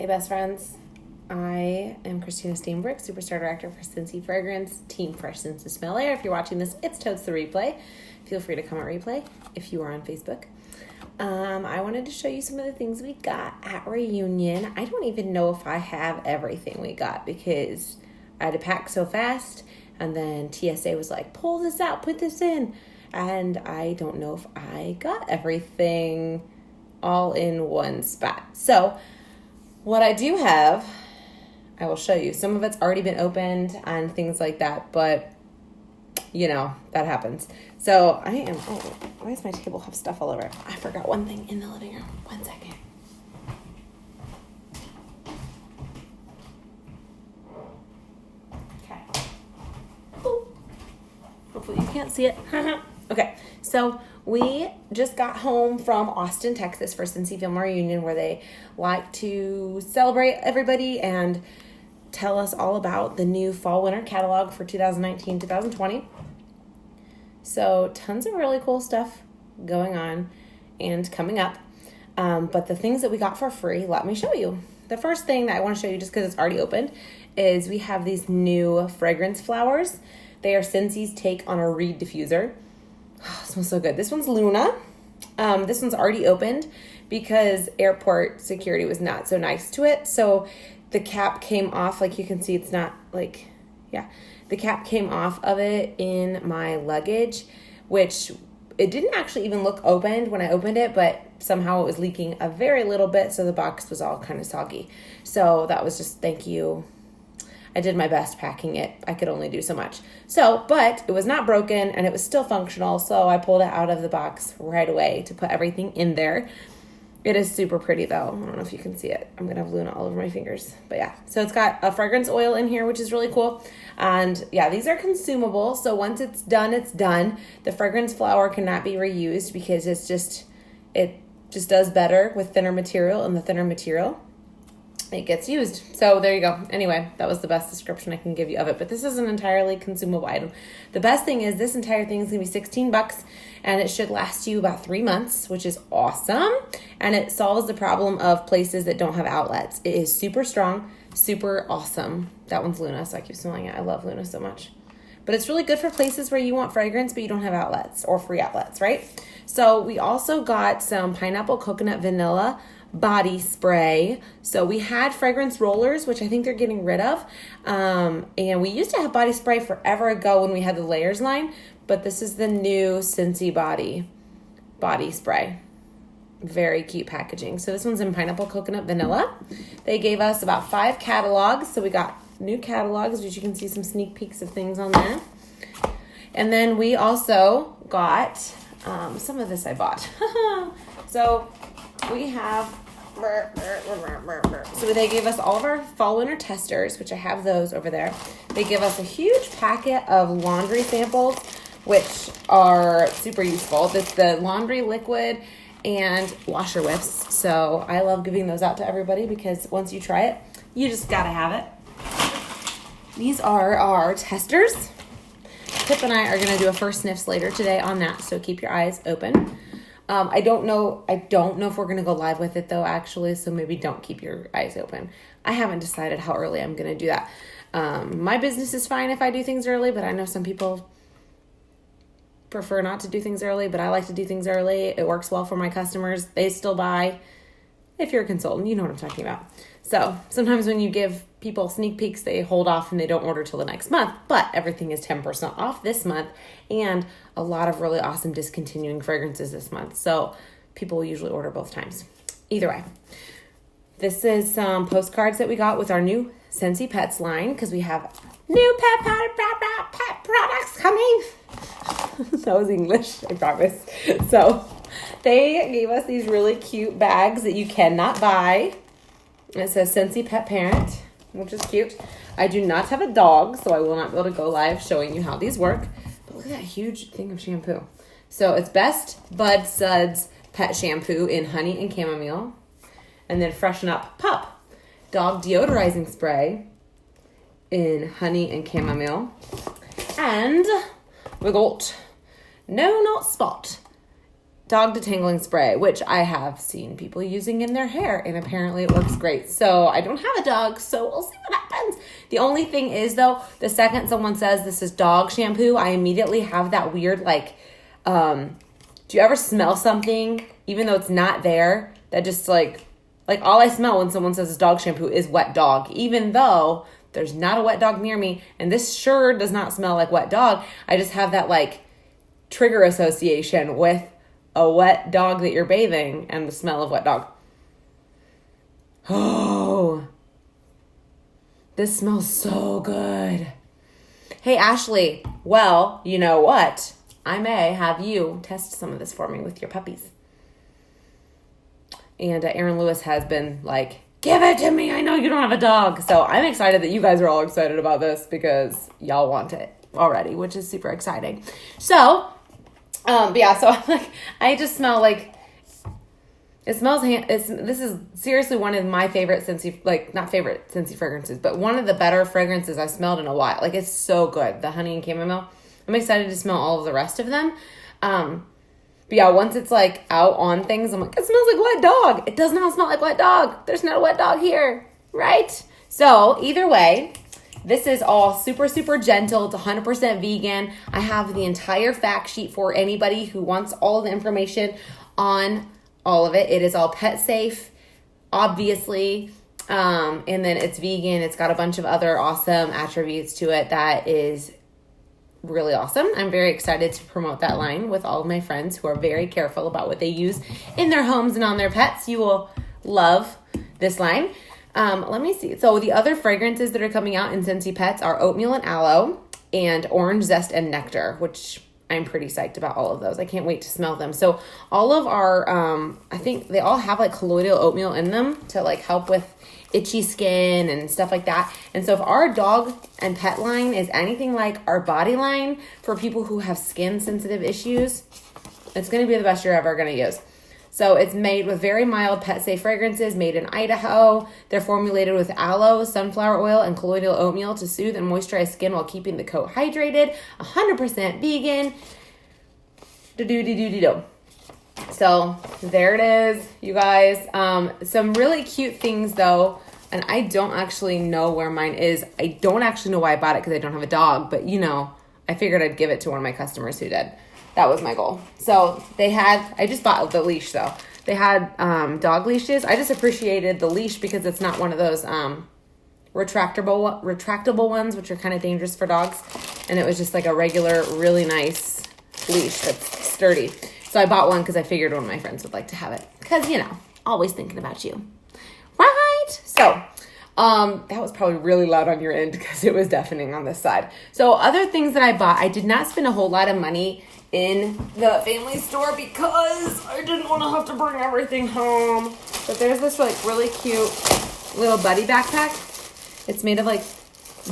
Hey, best friends. I am Christina Steenbrick, Superstar Director for Scentsy Fragrance, Team Fresh Sense to Smell Air. If you're watching this, it's totes the replay. Feel free to comment replay if you are on Facebook. I wanted to show you some of the things we got at Reunion. I don't even know if I have everything we got because I had to pack so fast, and then TSA was like, pull this out, put this in, and I don't know if I got everything all in one spot. So what I do have, I will show you. Some of it's already been opened and things like that, but you know, that happens. So why does my table have stuff all over it? I forgot one thing in the living room. 1 second. Okay. Ooh. Hopefully you can't see it. Okay, so we just got home from Austin, Texas for Scentsy Film Reunion, where they like to celebrate everybody and tell us all about the new fall-winter catalog for 2019-2020. So tons of really cool stuff going on and coming up. But the things that we got for free, let me show you. The first thing that I want to show you, just because it's already opened, is we have these new fragrance flowers. They are Scentsy's take on a reed diffuser. Oh, it smells so good. This one's Luna. This one's already opened because airport security was not so nice to it. So the cap came off. Like you can see, it's not like, yeah. The cap came off of it in my luggage, which it didn't actually even look opened when I opened it, but somehow it was leaking a very little bit. So the box was all kind of soggy. So that was just, thank you. I did my best packing it. I could only do so much. So, but it was not broken and it was still functional. So I pulled it out of the box right away to put everything in there. It is super pretty though. I don't know if you can see it. I'm going to have Luna all over my fingers. But yeah, so it's got a fragrance oil in here, which is really cool. And yeah, these are consumable. So once it's done, it's done. The fragrance flower cannot be reused because it just does better with thinner material, and the thinner material, it gets used. So there you go. Anyway, that was the best description I can give you of it. But this is an entirely consumable item. The best thing is this entire thing is going to be $16, and it should last you about 3 months, which is awesome. And it solves the problem of places that don't have outlets. It is super strong, super awesome. That one's Luna, so I keep smelling it. I love Luna so much. But it's really good for places where you want fragrance, but you don't have outlets or free outlets, right? So we also got some pineapple coconut vanilla body spray. So we had fragrance rollers, which I think they're getting rid of. And we used to have body spray forever ago when we had the Layers line, but this is the new Scentsy body spray. Very cute packaging. So this one's in pineapple coconut vanilla. They gave us about 5 catalogs. So we got new catalogs, which you can see some sneak peeks of things on there. And then we also got some of this I bought. So we have, so they gave us all of our fall winter testers, which I have those over there. They give us a huge packet of laundry samples, which are super useful. It's the laundry liquid and washer whips. So I love giving those out to everybody because once you try it, you just gotta have it. These are our testers. Pip and I are gonna do a first sniffs later today on that, so keep your eyes open. I don't know if we're going to go live with it though, actually, so maybe don't keep your eyes open. I haven't decided how early I'm going to do that. My business is fine if I do things early, but I know some people prefer not to do things early, but I like to do things early. It works well for my customers. They still buy. If you're a consultant, you know what I'm talking about. So sometimes when you give people sneak peeks, they hold off and they don't order till the next month, but everything is 10% off this month and a lot of really awesome discontinuing fragrances this month. So people will usually order both times. Either way, this is some postcards that we got with our new Scentsy Pets line because we have new pet products coming. That was English, I promise. So they gave us these really cute bags that you cannot buy. It says Scentsy Pet Parent, which is cute. I do not have a dog, so I will not be able to go live showing you how these work. But look at that huge thing of shampoo. So it's Best Bud Suds Pet Shampoo in honey and chamomile. And then Freshen Up Pup Dog Deodorizing Spray in honey and chamomile. And we got No Not Spot dog detangling spray, which I have seen people using in their hair, and apparently it works great. So I don't have a dog, so we'll see what happens. The only thing is, though, the second someone says this is dog shampoo, I immediately have that weird, like, do you ever smell something, even though it's not there, that just, like all I smell when someone says it's dog shampoo is wet dog, even though there's not a wet dog near me, and this sure does not smell like wet dog. I just have that, like, trigger association with a wet dog that you're bathing and the smell of wet dog. Oh, this smells so good. Hey, Ashley, well, you know what? I may have you test some of this for me with your puppies. And Aaron Lewis has been like, give it to me. I know you don't have a dog. So I'm excited that you guys are all excited about this because y'all want it already, which is super exciting. So, but yeah, so I'm like, I just smell like, it smells, this is seriously one of my favorite Scentsy, like, not favorite Scentsy fragrances, but one of the better fragrances I've smelled in a while. Like, it's so good. The honey and chamomile. I'm excited to smell all of the rest of them. But yeah, once it's like out on things, I'm like, it smells like wet dog. It does not smell like wet dog. There's not a wet dog here, right? So either way, this is all super, super gentle. It's 100% vegan. I have the entire fact sheet for anybody who wants all of the information on all of it. It is all pet safe, obviously. And then it's vegan. It's got a bunch of other awesome attributes to it that is really awesome. I'm very excited to promote that line with all of my friends who are very careful about what they use in their homes and on their pets. You will love this line. Let me see. So the other fragrances that are coming out in Scentsy Pets are oatmeal and aloe and orange zest and nectar, which I'm pretty psyched about all of those. I can't wait to smell them. So all of our, I think they all have like colloidal oatmeal in them to like help with itchy skin and stuff like that. And so if our dog and pet line is anything like our body line for people who have skin sensitive issues, it's going to be the best you're ever going to use. So it's made with very mild pet safe fragrances made in Idaho. They're formulated with aloe, sunflower oil, and colloidal oatmeal to soothe and moisturize skin while keeping the coat hydrated. 100% vegan. Do-do-do-do-do-do. So there it is, you guys. Some really cute things though, and I don't actually know where mine is. I don't actually know why I bought it because I don't have a dog, but you know, I figured I'd give it to one of my customers who did. That was my goal. So I just bought the leash though. They had dog leashes. I just appreciated the leash because it's not one of those retractable ones, which are kind of dangerous for dogs. And it was just like a regular, really nice leash that's sturdy. So I bought one because I figured one of my friends would like to have it. Because, you know, always thinking about you. Right? So, that was probably really loud on your end because it was deafening on this side. So other things that I bought, I did not spend a whole lot of money in the family store because I didn't want to have to bring everything home. But there's this like really cute little buddy backpack. It's made of like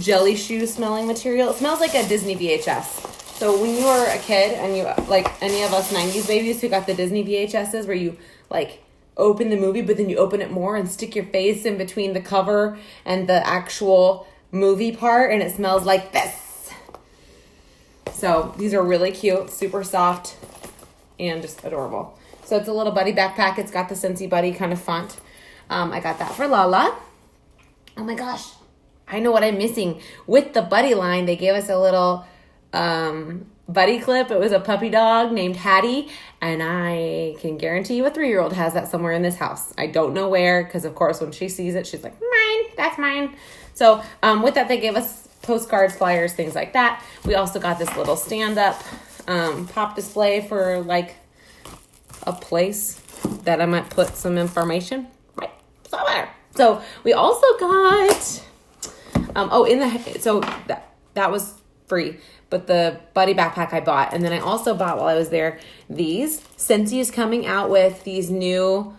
jelly shoe smelling material. It smells like a Disney VHS. So when you were a kid and you, like any of us 90s babies who got the Disney VHSs where you like open the movie, but then you open it more and stick your face in between the cover and the actual movie part, and it smells like this. So these are really cute, super soft, and just adorable. So it's a little buddy backpack. It's got the Scentsy Buddy kind of font. I got that for Lala. Oh my gosh. I know what I'm missing. With the buddy line, they gave us a little buddy clip. It was a puppy dog named Hattie, and I can guarantee you a 3-year-old has that somewhere in this house. I don't know where, because of course when she sees it, she's like, mine, that's mine. So with that, they gave us postcards, flyers, things like that. We also got this little stand-up pop display for like a place that I might put some information right somewhere. So we also got so that was free, but the buddy backpack I bought, and then I also bought while I was there these. Scentsy is coming out with these new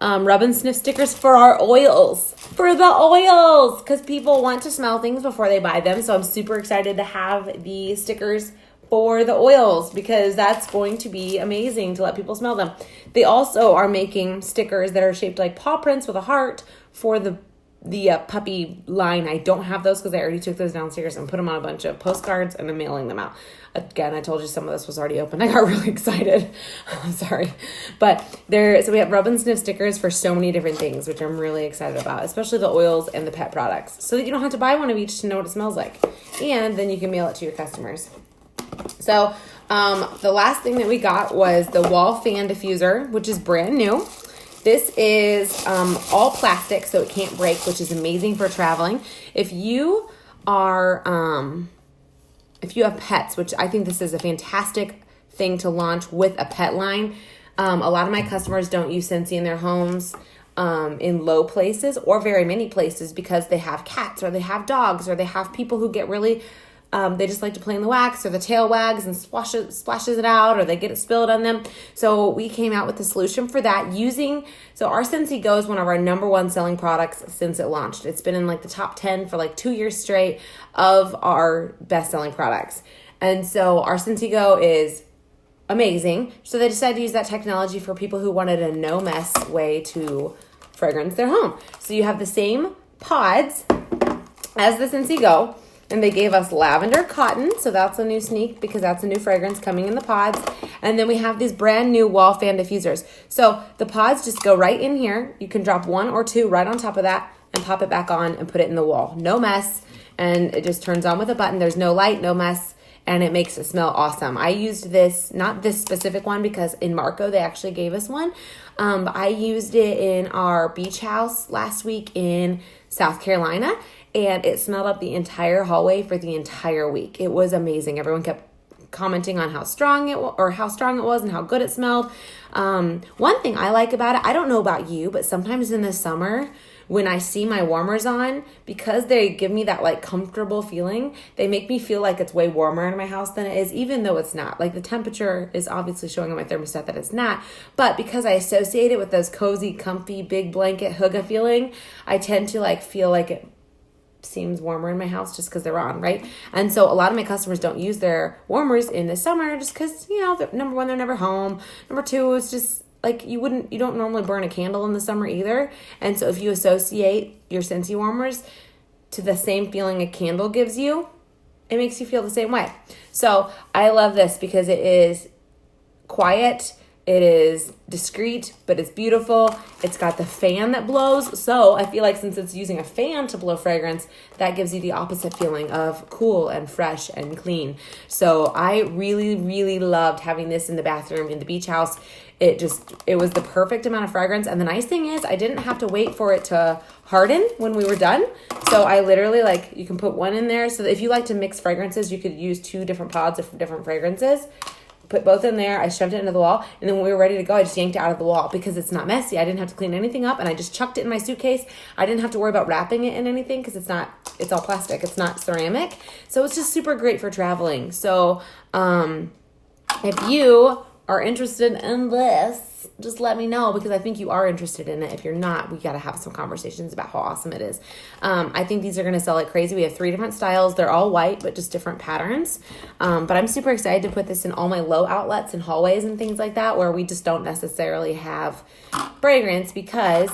rub and sniff stickers for our oils, because people want to smell things before they buy them. So I'm super excited to have the stickers for the oils because that's going to be amazing to let people smell them. They also are making stickers that are shaped like paw prints with a heart for the puppy line, I don't have those because I already took those downstairs and put them on a bunch of postcards and I'm mailing them out. Again, I told you some of this was already open. I got really excited. I'm sorry. But so we have rub and sniff stickers for so many different things, which I'm really excited about, especially the oils and the pet products, so that you don't have to buy one of each to know what it smells like. And then you can mail it to your customers. So the last thing that we got was the wall fan diffuser, which is brand new. This is all plastic, so it can't break, which is amazing for traveling. If you have pets, which I think this is a fantastic thing to launch with a pet line. A lot of my customers don't use Scentsy in their homes in low places or very many places because they have cats or they have dogs or they have people who get really... they just like to play in the wax, or the tail wags and splashes it out, or they get it spilled on them. So we came out with a solution for that so our Scentsy Go is one of our number one selling products since it launched. It's been in like the top 10 for like 2 years straight of our best selling products. And so our Scentsy Go is amazing. So they decided to use that technology for people who wanted a no mess way to fragrance their home. So you have the same pods as the Scentsy Go. And they gave us lavender cotton, so that's a new sneak because that's a new fragrance coming in the pods. And then we have these brand new wall fan diffusers. So the pods just go right in here. You can drop 1 or 2 right on top of that and pop it back on and put it in the wall. No mess, and it just turns on with a button. There's no light, no mess, and it makes it smell awesome. I used this, not this specific one because in Marco they actually gave us one. But I used it in our beach house last week in South Carolina. And it smelled up the entire hallway for the entire week. It was amazing. Everyone kept commenting on how strong it was and how good it smelled. One thing I like about it, I don't know about you, but sometimes in the summer when I see my warmers on, because they give me that like comfortable feeling, they make me feel like it's way warmer in my house than it is, even though it's not. Like the temperature is obviously showing on my thermostat that it's not, but because I associate it with those cozy, comfy, big blanket hygge feeling, I tend to like feel like it seems warmer in my house just because they're on, right? And so a lot of my customers don't use their warmers in the summer just because, number one, they're never home. Number two, it's just like you don't normally burn a candle in the summer either. And so if you associate your Scentsy warmers to the same feeling a candle gives you, it makes you feel the same way. So I love this because it is quiet. It is discreet, but it's beautiful. It's got the fan that blows. So I feel like since it's using a fan to blow fragrance, that gives you the opposite feeling of cool and fresh and clean. So I really, really loved having this in the bathroom in the beach house. It was the perfect amount of fragrance. And the nice thing is I didn't have to wait for it to harden when we were done. So I literally you can put one in there. So that if you like to mix fragrances, you could use 2 different pods of different fragrances. Put both in there. I shoved it into the wall. And then when we were ready to go, I just yanked it out of the wall because it's not messy. I didn't have to clean anything up. And I just chucked it in my suitcase. I didn't have to worry about wrapping it in anything because it's all plastic. It's not ceramic. So it's just super great for traveling. So if you are interested in this, just let me know because I think you are interested in it. If you're not, we got to have some conversations about how awesome it is. I think these are going to sell like crazy. We have 3 different styles. They're all white, but just different patterns. But I'm super excited to put this in all my low outlets and hallways and things like that where we just don't necessarily have fragrance because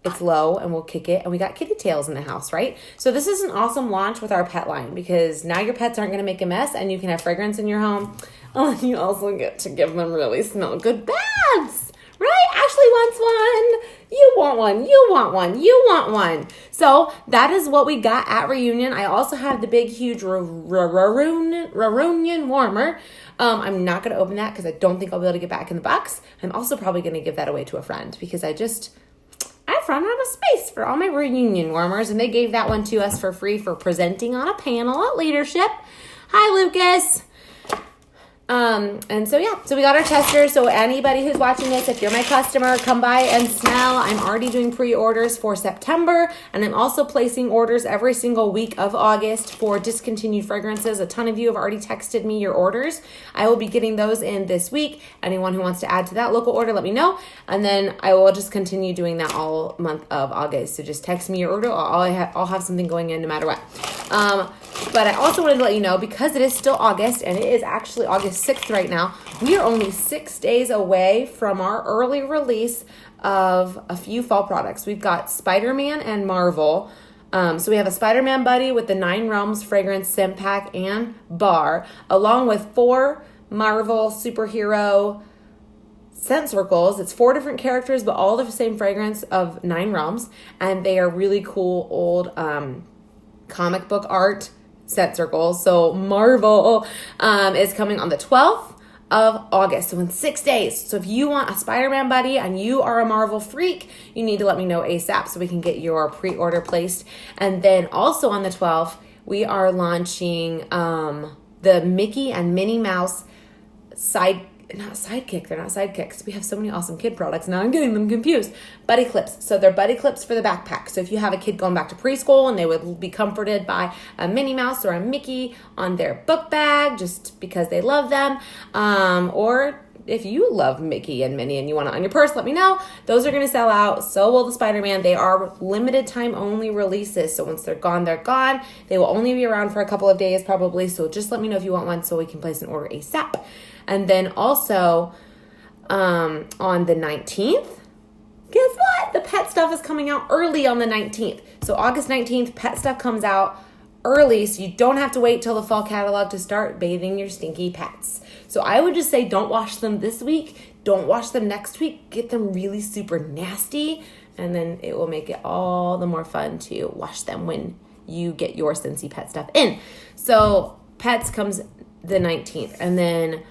it's low and we'll kick it. And we got kitty tails in the house, right? So this is an awesome launch with our pet line because now your pets aren't going to make a mess and you can have fragrance in your home. Oh, and you also get to give them really smell good baths. Right? Ashley wants one. You want one. You want one. You want one. So that is what we got at Reunion. I also have the big, huge Reunion warmer. I'm not going to open that because I don't think I'll be able to get back in the box. I'm also probably going to give that away to a friend because I've run out of space for all my Reunion warmers. And they gave that one to us for free for presenting on a panel at Leadership. Hi, Lucas. So we got our testers. So anybody who's watching this, if you're my customer, come by and smell. I'm already doing pre-orders for September, and I'm also placing orders every single week of August for discontinued fragrances. A ton of you have already texted me your orders. I will be getting those in this week. Anyone who wants to add to that local order, let me know. And then I will just continue doing that all month of August. So just text me your order. I'll have something going in no matter what. But I also wanted to let you know, because it is still August, and it is actually August 6th right now, we are only 6 days away from our early release of a few fall products. We've got Spider-Man and Marvel. So we have a Spider-Man buddy with the 9 Realms fragrance scent pack and bar, along with 4 Marvel superhero scent circles. It's 4 different characters, but all the same fragrance of 9 Realms. And they are really cool old comic book art scent circles. So Marvel is coming on the 12th of August, so in 6 days. So if you want a Spider-Man buddy and you are a Marvel freak, you need to let me know ASAP so we can get your pre-order placed. And then also on the 12th, we are launching the Mickey and Minnie Mouse they're not sidekicks. We have so many awesome kid products. Now I'm getting them confused. Buddy clips. So they're buddy clips for the backpack. So if you have a kid going back to preschool and they would be comforted by a Minnie Mouse or a Mickey on their book bag just because they love them, or if you love Mickey and Minnie and you want it on your purse, let me know. Those are going to sell out. So will the Spider-Man. They are limited time only releases. So once they're gone, they're gone. They will only be around for a couple of days probably. So just let me know if you want one so we can place an order ASAP. And then also on the 19th, guess what? The pet stuff is coming out early on the 19th. So August 19th, pet stuff comes out early, so you don't have to wait till the fall catalog to start bathing your stinky pets. So I would just say don't wash them this week. Don't wash them next week. Get them really super nasty, and then it will make it all the more fun to wash them when you get your Scentsy pet stuff in. So pets comes the 19th, and then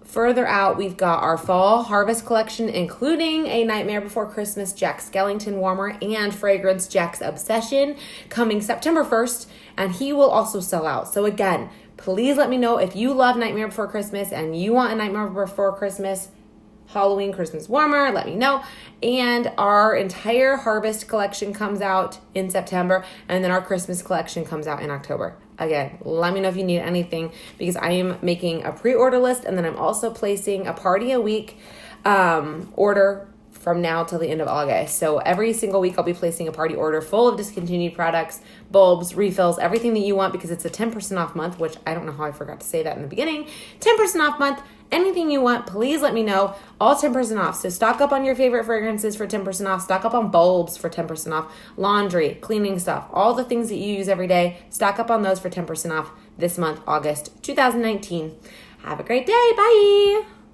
further out, we've got our fall harvest collection, including a Nightmare Before Christmas Jack Skellington warmer and fragrance Jack's Obsession coming September 1st, and he will also sell out. So again, please let me know if you love Nightmare Before Christmas and you want a Nightmare Before Christmas Halloween Christmas warmer, let me know. And our entire harvest collection comes out in September, and then our Christmas collection comes out in October. Again, let me know if you need anything, because I am making a pre-order list, and then I'm also placing a party a week order from now till the end of August. So every single week I'll be placing a party order full of discontinued products, bulbs, refills, everything that you want, because it's a 10% off month, which I don't know how I forgot to say that in the beginning. 10% off month. Anything you want, please let me know. All 10% off. So stock up on your favorite fragrances for 10% off. Stock up on bulbs for 10% off. Laundry, cleaning stuff, all the things that you use every day. Stock up on those for 10% off this month, August 2019. Have a great day. Bye.